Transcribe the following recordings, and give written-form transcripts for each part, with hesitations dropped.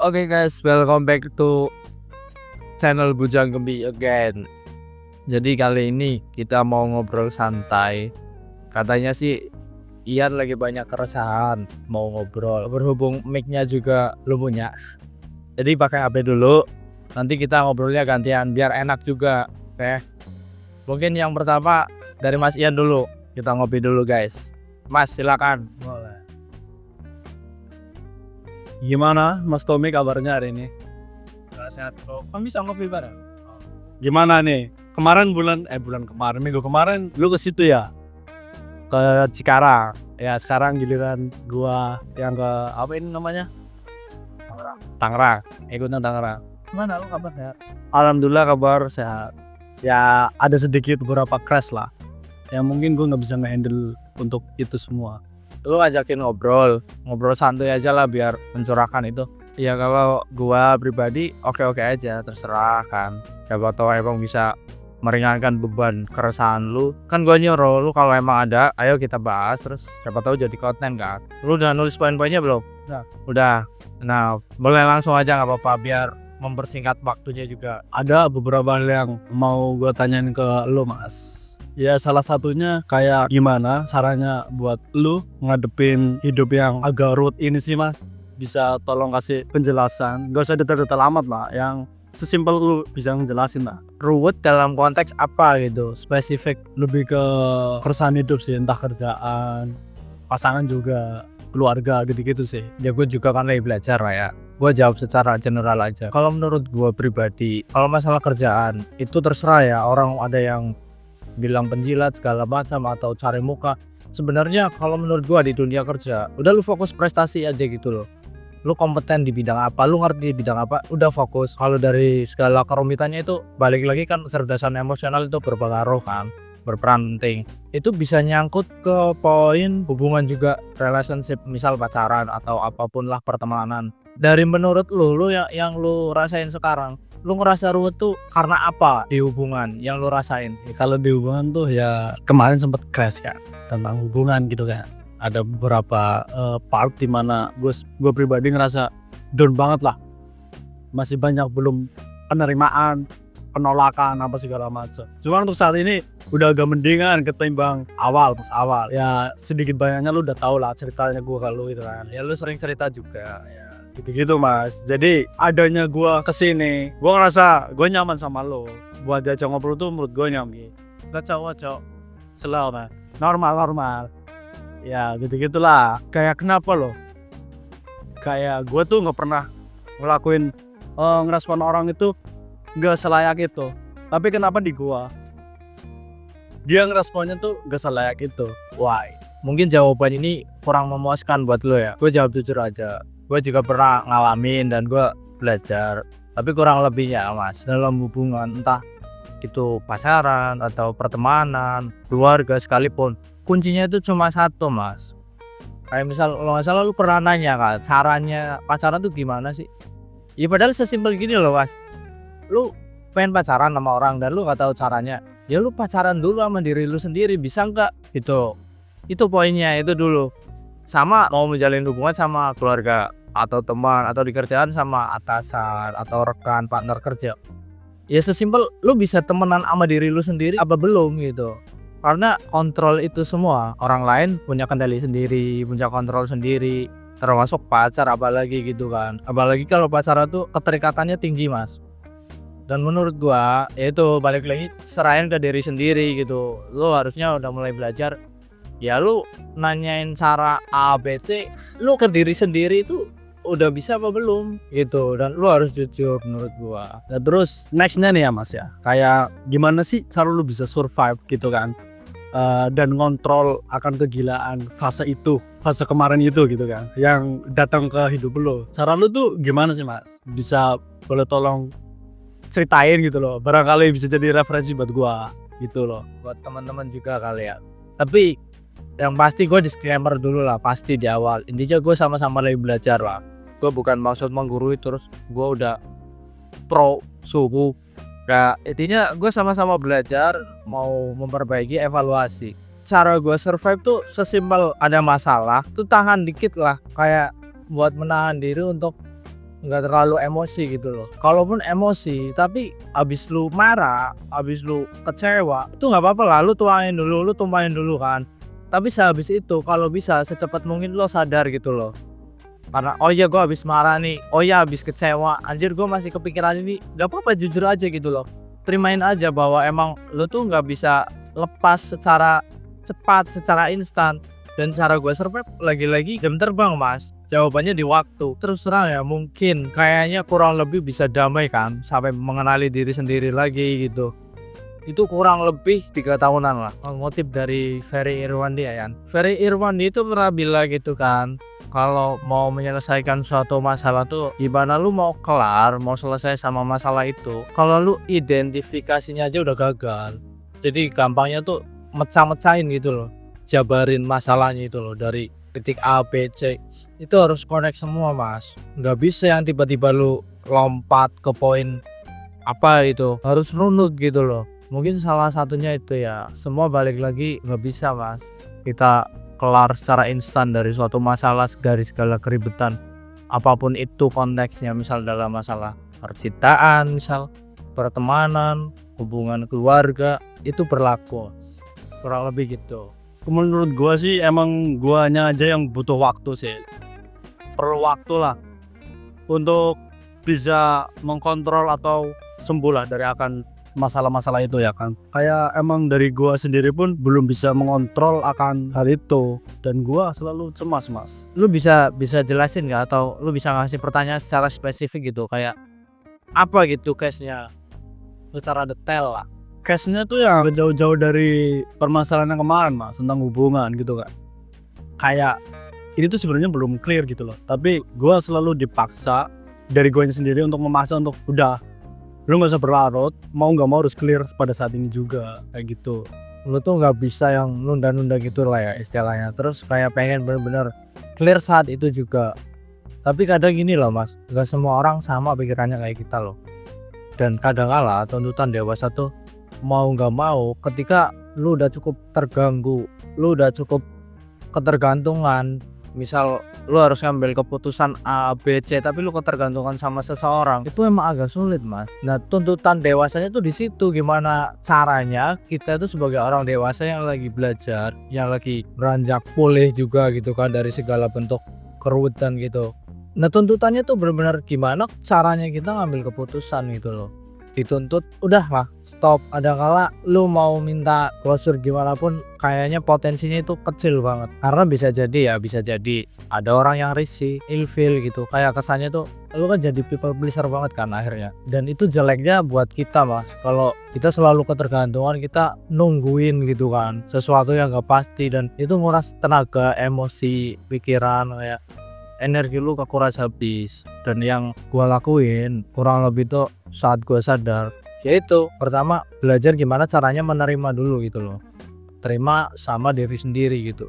Oke guys, welcome back to channel Bujang Gembi again. Jadi kali ini kita mau ngobrol santai. Katanya sih Ian lagi banyak keresahan, mau ngobrol. Berhubung mic-nya juga lu punya. Jadi pakai HP dulu. Nanti kita ngobrolnya gantian biar enak juga. Oke. Mungkin yang pertama dari Mas Ian dulu. Kita ngopi dulu guys. Mas silakan. Boleh. Gimana Mas Tommy kabarnya hari ini? Sehat bro. Kan bisa ngopi bareng. Gimana nih? Minggu kemarin lu ke situ ya? Ke Cikarang. Ya sekarang giliran gua yang ke apa ini namanya? Tangerang. Ikutnya Tangerang. Gimana lu kabarnya? Alhamdulillah kabar sehat. Ya ada sedikit beberapa crash lah. Yang mungkin gua nggak bisa nge-handle untuk itu semua. Lu ajakin ngobrol santuy aja lah biar mencurahkan itu. Ya kalau gua pribadi oke aja, terserah kan. Siapa tahu emang bisa meringankan beban keresahan lu. Kan gua nyuruh lu kalau emang ada, ayo kita bahas, terus siapa tahu jadi konten kan. Lu udah nulis poin-poinnya belum? Udah. Nah, boleh langsung aja nggak apa-apa biar mempersingkat waktunya juga. Ada beberapa hal yang mau gua tanyain ke lu Mas. Ya salah satunya kayak gimana caranya buat lu ngadepin hidup yang agak ruwet ini sih Mas. Bisa tolong kasih penjelasan, gak usah detail-detail amat lah, yang sesimpel lu bisa ngejelasin lah. Ruwet dalam konteks apa gitu, spesifik. Lebih ke keresahan hidup sih, entah kerjaan, pasangan juga, keluarga gitu-gitu sih. Ya gue juga kan lagi belajar lah ya. Gue jawab secara general aja. Kalau menurut gue pribadi, kalau masalah kerjaan itu terserah ya, orang ada yang bilang penjilat segala macam atau cari muka. Sebenarnya kalau menurut gua di dunia kerja udah lu fokus prestasi aja gitu loh. Lu kompeten di bidang apa, lu ngerti di bidang apa, udah fokus. Kalau dari segala kerumitannya itu balik lagi kan kecerdasan emosional itu berpengaruh kan, berperan penting. Itu bisa nyangkut ke poin hubungan juga, relationship, misal pacaran atau apapun lah, pertemanan. Dari menurut lu yang lu rasain sekarang, lu ngerasa ruwet tuh karena apa di hubungan yang lu rasain? Ya, kalau di hubungan tuh ya kemarin sempet crash kan tentang hubungan gitu kan. Ada beberapa part dimana gue pribadi ngerasa down banget lah. Masih banyak belum penerimaan, penolakan apa segala macam. Cuma untuk saat ini udah agak mendingan ketimbang pas awal. Ya sedikit banyaknya lu udah tau lah ceritanya gue kalau gitu kan. Ya lu sering cerita juga ya. Gitu-gitu Mas. Jadi adanya gua kesini, gua ngerasa gua nyaman sama lo. Buat diajak ngobrol tuh menurut gua nyaman. Gak cowok Selalu nah. Normal. Ya gitu-gitulah. Kayak kenapa lo? Kayak gua tuh nggak pernah ngelakuin ngerespon orang itu nggak selayak itu. Tapi kenapa di gua dia ngeresponnya tuh nggak selayak itu? Why? Mungkin jawaban ini kurang memuaskan buat lo ya. Gue jawab jujur aja. Gue juga pernah ngalamin dan gue belajar, tapi kurang lebihnya Mas dalam hubungan, entah itu pacaran atau pertemanan, keluarga sekalipun, kuncinya itu cuma satu Mas. Kayak misal lo nggak salah lu pernah nanya kan caranya pacaran tuh gimana sih? Ya padahal sesimpel gini loh Mas, lu pengen pacaran sama orang dan lu nggak tahu caranya, ya lu pacaran dulu sama diri lu sendiri, bisa nggak? Itu poinnya, itu dulu. Sama mau menjalin hubungan sama keluarga atau teman atau di kerjaan sama atasan atau rekan partner kerja, ya sesimpel lu bisa temenan sama diri lu sendiri apa belum gitu. Karena kontrol itu semua orang lain punya kendali sendiri, punya kontrol sendiri, termasuk pacar apalagi gitu kan. Apalagi kalau pacaran tuh keterikatannya tinggi Mas. Dan menurut gua itu balik lagi serahin ke diri sendiri gitu. Lu harusnya udah mulai belajar. Ya lu nanyain cara A, B, C, lu ke diri sendiri itu udah bisa apa belum gitu. Dan lu harus jujur menurut gua. Nah terus nextnya nih ya Mas ya, kayak gimana sih cara lu bisa survive gitu kan, dan ngontrol akan kegilaan fase kemarin itu gitu kan, yang datang ke hidup lu. Cara lu tuh gimana sih Mas? Bisa boleh tolong ceritain gitu loh, barangkali bisa jadi referensi buat gua gitu loh. Buat teman-teman juga kali ya. Tapi yang pasti gue disclaimer dulu lah, pasti di awal. Intinya gue sama-sama lagi belajar lah. Gue bukan maksud menggurui terus gue udah pro suhu. Nah intinya gue sama-sama belajar, mau memperbaiki, evaluasi. Cara gue survive tuh sesimpel ada masalah tuh tahan dikit lah. Kayak buat menahan diri untuk nggak terlalu emosi gitu loh. Kalaupun emosi tapi abis lu marah, abis lu kecewa, itu nggak apa-apa lah, lu tumpahin dulu kan. Tapi sehabis itu kalau bisa secepat mungkin lo sadar gitu loh. Karena oh iya gue habis marah nih, oh iya habis kecewa, anjir gue masih kepikiran ini, gak apa-apa, jujur aja gitu loh. Terimain aja bahwa emang lo tuh gak bisa lepas secara cepat, secara instan. Dan cara gue survive lagi-lagi jam terbang mas, jawabannya di waktu. Terus terang ya, mungkin kayaknya kurang lebih bisa damai kan, sampai mengenali diri sendiri lagi gitu. Itu kurang lebih 3 tahunan lah. Ngutip dari Ferry Irwandi ya kan. Ferry Irwandi itu pernah bilang gitu kan, kalau mau menyelesaikan suatu masalah tuh gimana lu mau kelar, mau selesai sama masalah itu, kalau lu identifikasinya aja udah gagal. Jadi gampangnya tuh mecah-mecahin gitu loh, jabarin masalahnya itu loh dari titik A, B, C. Itu harus connect semua mas, nggak bisa yang tiba-tiba lu lompat ke poin apa itu, harus runut gitu loh. Mungkin salah satunya itu ya, semua balik lagi nggak bisa mas kita kelar secara instan dari suatu masalah, dari segala keribetan apapun itu konteksnya. Misal dalam masalah percintaan, misal pertemanan, hubungan keluarga, itu berlaku kurang lebih gitu. Menurut gua sih emang guanya aja yang butuh waktu sih, perlu waktu lah untuk bisa mengkontrol atau sembuh lah dari akan masalah-masalah itu ya kan. Kayak emang dari gua sendiri pun belum bisa mengontrol akan hal itu, dan gua selalu cemas mas. Lu bisa jelasin nggak, atau lu bisa ngasih pertanyaan secara spesifik gitu, kayak apa gitu case-nya secara detail lah. Case-nya tuh yang jauh-jauh dari permasalahan yang kemarin mas, tentang hubungan gitu kan. Kayak ini tuh sebenarnya belum clear gitu loh, tapi gua selalu dipaksa dari guanya sendiri untuk memaksa untuk udah, lu gak usah berlarut, mau gak mau harus clear pada saat ini juga, kayak gitu. Lu tuh nggak bisa yang nunda-nunda gitu lah ya istilahnya, terus kayak pengen bener-bener clear saat itu juga. Tapi kadang gini loh mas, nggak semua orang sama pikirannya kayak kita loh. Dan kadang kala tuntutan dewasa tuh mau nggak mau, ketika lu udah cukup terganggu, lu udah cukup ketergantungan, misal lu harus ngambil keputusan A, B, C, tapi lu ketergantungan sama seseorang, itu emang agak sulit mas. Nah tuntutan dewasanya tuh di situ, gimana caranya kita itu sebagai orang dewasa yang lagi belajar, yang lagi beranjak pulih juga gitu kan dari segala bentuk keruwetan gitu. Nah tuntutannya tuh benar-benar gimana caranya kita ngambil keputusan gitu loh. Dituntut udah lah stop. Ada kala lu mau minta closure gimana pun kayaknya potensinya itu kecil banget, karena bisa jadi ada orang yang risih, ilfil gitu, kayak kesannya tuh lu kan jadi people pleaser banget kan akhirnya. Dan itu jeleknya buat kita mas, kalau kita selalu ketergantungan, kita nungguin gitu kan sesuatu yang gak pasti, dan itu nguras tenaga, emosi, pikiran, kayak energi lu kekuras habis. Dan yang gua lakuin kurang lebih tuh saat gua sadar, yaitu pertama belajar gimana caranya menerima dulu gitu loh, terima sama diri sendiri gitu.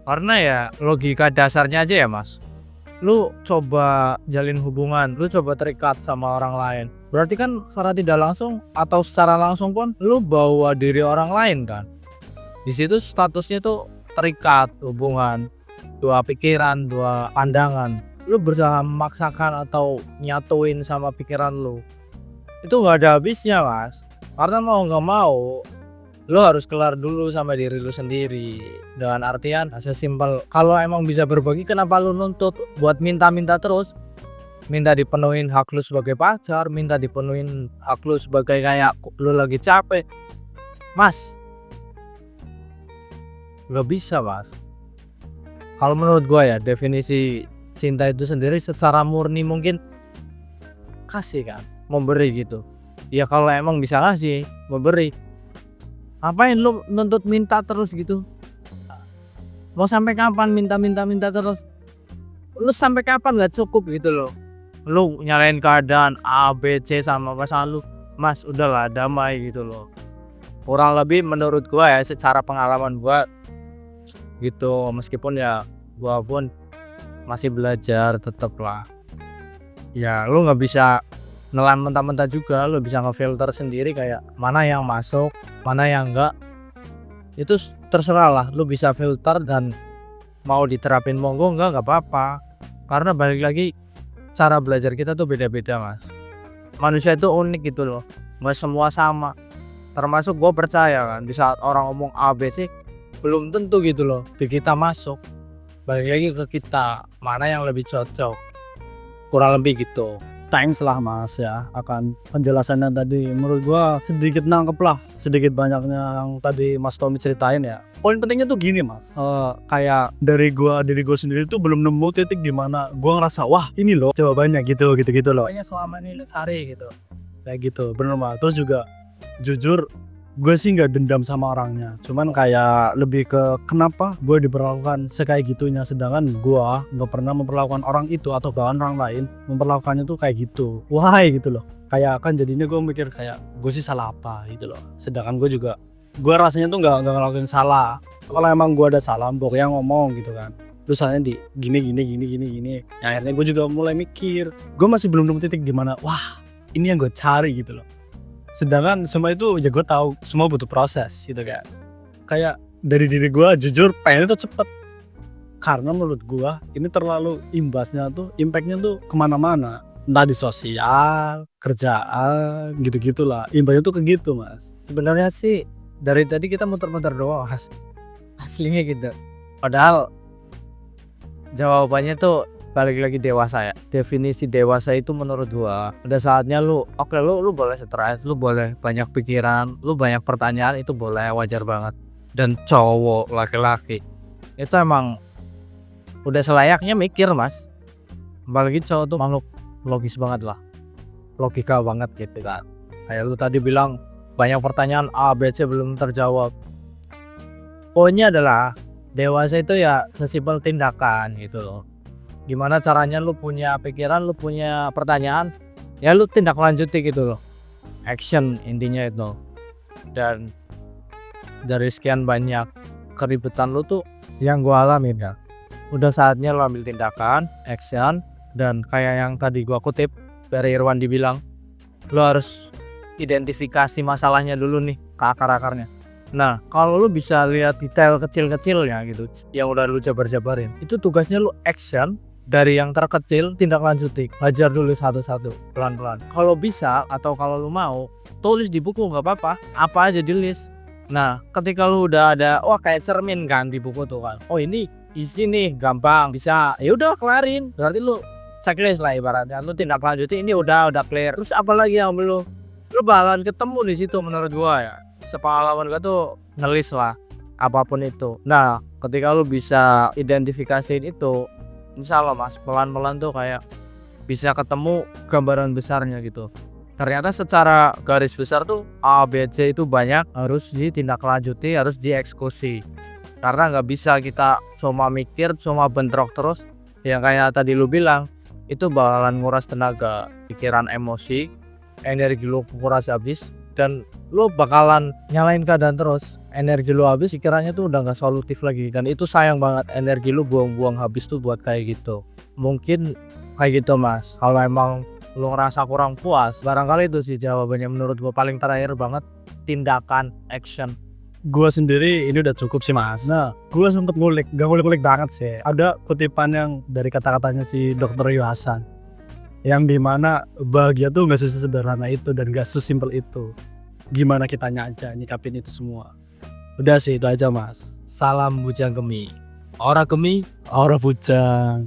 Karena ya logika dasarnya aja ya mas, lu coba jalin hubungan, lu coba terikat sama orang lain, berarti kan secara tidak langsung atau secara langsung pun lu bawa diri orang lain kan. Di situ statusnya tuh terikat hubungan, dua pikiran, dua pandangan. Lu berusaha memaksakan atau nyatuin sama pikiran lu, itu gak ada habisnya mas. Karena mau gak mau lu harus kelar dulu sama diri lu sendiri. Dengan artian sesimpel, kalau emang bisa berbagi, kenapa lu nuntut buat minta-minta terus? Minta dipenuhin hak lu sebagai pacar, minta dipenuhin hak lu sebagai kayak lu lagi capek. Mas, gak bisa mas. Kalau menurut gua ya, definisi cinta itu sendiri secara murni mungkin kasih kan, memberi gitu. Ya kalau emang bisa ngasih, memberi. Ngapain lu nuntut minta terus gitu? Mau sampai kapan minta terus? Lu sampai kapan gak cukup gitu loh? Lu nyalain keadaan A, B, C sama pasangan lu, mas udahlah damai gitu loh. Kurang lebih menurut gua ya, secara pengalaman gua gitu. Meskipun ya gua pun masih belajar, tetep lah ya lu nggak bisa nelan mentah-mentah juga. Lu bisa ngefilter sendiri kayak mana yang masuk, mana yang enggak, itu terserah lah. Lu bisa filter dan mau diterapin monggo, enggak apa-apa. Karena balik lagi cara belajar kita tuh beda-beda mas. Manusia itu unik gitu loh, nggak semua sama. Termasuk gue percaya kan, di saat orang ngomong A B C belum tentu gitu loh di kita masuk. Balik lagi ke kita, mana yang lebih cocok, kurang lebih gitu. Thanks lah mas ya akan penjelasannya tadi. Menurut gua sedikit nangkep lah sedikit banyaknya yang tadi Mas Tommy ceritain ya. Poin pentingnya tuh gini mas, kayak diri gua sendiri tuh belum nemu titik di mana gua ngerasa wah ini loh jawabannya gitu loh. Pokoknya selama ini lu cari gitu. Kayak gitu bener mas. Terus juga jujur gue sih nggak dendam sama orangnya, cuman kayak lebih ke kenapa gue diperlakukan sekayak gitunya, sedangkan gue nggak pernah memperlakukan orang itu atau bahkan orang lain memperlakukannya tuh kayak gitu. Why gitu loh, kayak kan jadinya gue mikir kayak gue sih salah apa gitu loh, sedangkan gue rasanya tuh nggak ngelakuin salah. Kalau emang gue ada salah pokoknya ngomong gitu kan, terus soalnya di gini ya, akhirnya gue juga mulai mikir gue masih belum nemu titik di mana wah ini yang gue cari gitu loh. Sedangkan semua itu ya gue tahu semua butuh proses gitu kan. Kayak dari diri gue jujur pengen itu cepet, karena menurut gue ini terlalu impactnya tuh kemana-mana, entah di sosial, kerjaan gitu-gitulah, impactnya tuh ke gitu mas. Sebenarnya sih dari tadi kita muter-muter doang mas, aslinya gitu. Padahal jawabannya tuh balik lagi dewasa ya. Definisi dewasa itu menurut gua udah saatnya lu lu boleh stres, lu boleh banyak pikiran, lu banyak pertanyaan, itu boleh, wajar banget. Dan cowok laki-laki itu emang udah selayaknya mikir mas. Apalagi cowok tuh makhluk logis banget lah, logika banget gitu kan. Kayak lu tadi bilang banyak pertanyaan A B C belum terjawab. Poinnya adalah dewasa itu ya sesimpel tindakan gitu loh. Gimana caranya lu punya pikiran, lu punya pertanyaan, ya lu tindak lanjuti gitu loh. Action intinya itu. Dan dari sekian banyak keribetan lu tuh yang gua alamin ya, udah saatnya lu ambil tindakan, action. Dan kayak yang tadi gua kutip dari Irwan dibilang, lu harus identifikasi masalahnya dulu nih, ke akar-akarnya. Nah kalau lu bisa lihat detail kecil-kecilnya gitu yang udah lu jabar-jabarin, itu tugasnya lu action. Dari yang terkecil tindak lanjuti, belajar dulu satu-satu pelan-pelan. Kalau bisa atau kalau lu mau tulis di buku nggak apa-apa, apa aja di list. Nah ketika lu udah ada kayak cermin kan di buku tuh kan, ini isi nih gampang bisa, ya udah kelarin, berarti lu checklist lah ibaratnya, lu tindak lanjuti ini udah clear. Terus apalagi yang belum, lu bakalan ketemu di situ. Menurut gua ya sepengalaman gua tuh ngelis lah apapun itu. Nah ketika lu bisa identifikasiin itu, insya Allah mas, pelan-pelan tuh kayak bisa ketemu gambaran besarnya gitu. Ternyata secara garis besar tuh A, B, C itu banyak harus ditindaklanjuti, harus dieksekusi. Karena nggak bisa kita cuma mikir, cuma bentrok terus. Yang kayak tadi lu bilang, itu bakalan nguras tenaga, pikiran, emosi, energi lu kuras habis. Dan lu bakalan nyalain keadaan terus, energi lu habis, pikirannya tuh udah gak solutif lagi. Dan itu sayang banget, energi lu buang-buang habis tuh buat kayak gitu. Mungkin kayak gitu mas. Kalau emang lu ngerasa kurang puas, barangkali itu sih jawabannya menurut gua paling terakhir banget, tindakan, action. Gue sendiri ini udah cukup sih mas. Nah gue sempet gak ngulik banget sih. Ada kutipan yang dari kata-katanya si Dr. Yohasan, yang dimana bahagia tuh gak sesederhana itu dan gak sesimpel itu. Gimana kitanya aja nyikapin itu semua. Udah sih itu aja mas. Salam bujang gemi, ora gemi ora bujang.